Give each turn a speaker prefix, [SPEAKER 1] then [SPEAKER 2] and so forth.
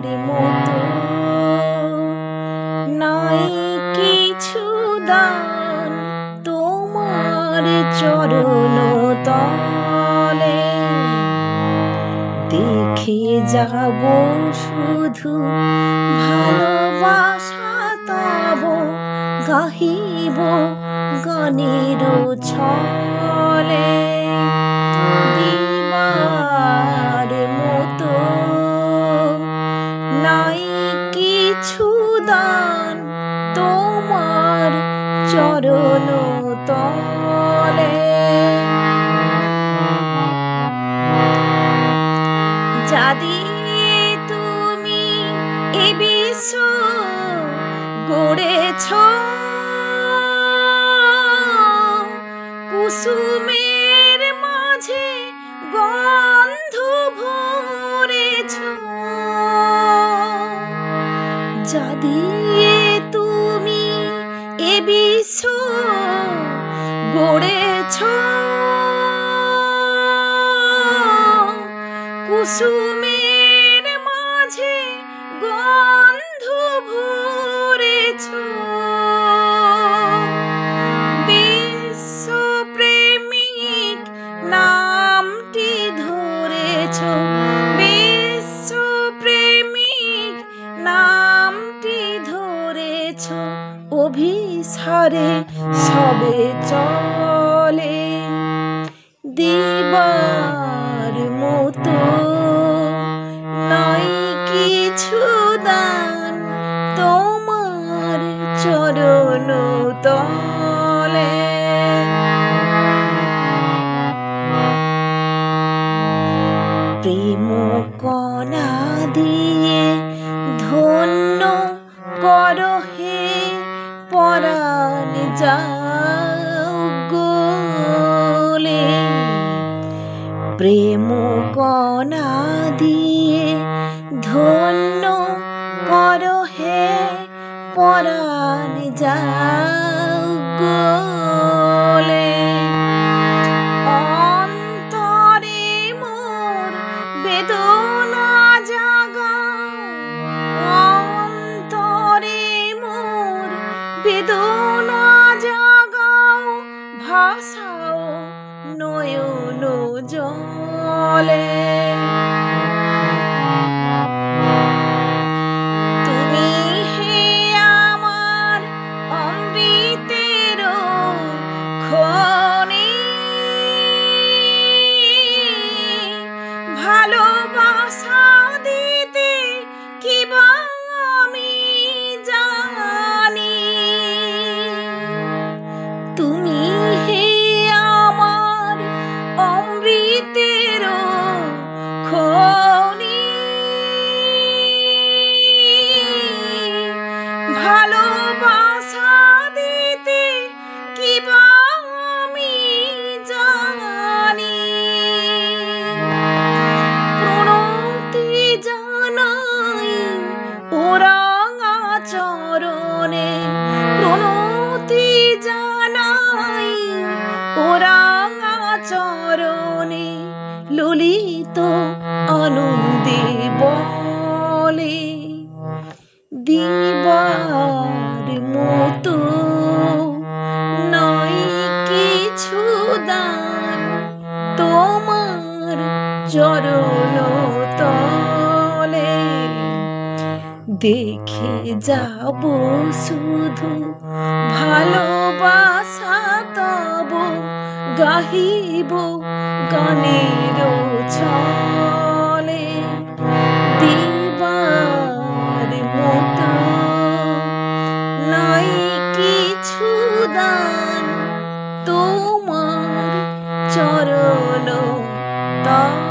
[SPEAKER 1] মতো নাই কিছু দান তোমার চরণ তলে। দেখে যাব শুধু ভালোবাসা তব, গাহিব গানের ছলে। দিবার মতো নাই কিছু দান তোমার চরণ তলে। যা দিয়ে তুমি এ বিশ্ব গড়েছ, কুসুমের মাঝে গন্ধ ভরেছ। যা দিয়ে তুমি এ বিশ্ব গড়েছ, কুসুমের মাঝে গন্ধ ভরেছ। বিশ্বপ্রেমিক নামটি ধরেছ, বিশ্বপ্রেমিক নামটি ধরেছ। অভিসারে সবে চলে। দিবার মতো নাই কিছু দান তোমার চরণ তলে। প্রেম কণা দিয়ে ধন্য কর হে পরাণ যাও গলে। প্রেম কণা দিয়ে ধন্য কর হে পরাণ যাও গলে। অন্তরে মোর বেদনা জাগাও, অন্তরে মোর বেদনা জাগাও। ভাসাও নয়ন জলে। তুমি হে আমার অমৃতের খনি, ভালোবাসা দিতে কি বা আমি জানি। তুমি হে আমার অমৃতের খনি, ভালোবাসা দিতে কি বা আমি জানি। প্রণতি জানাই ওরাঙা চরণে, প্রণতি জানাই ওরাঙা চরণে। ললিত আনন্দে বলে। দিবার মতো নাই কিছু দান তোমার চরণ তলে। দেখে যাব শুধু ভালোবাসা তব, গাহিব গানের ছলে। দিবার মতো নাই কিছু দান তোমার চরণ তলে।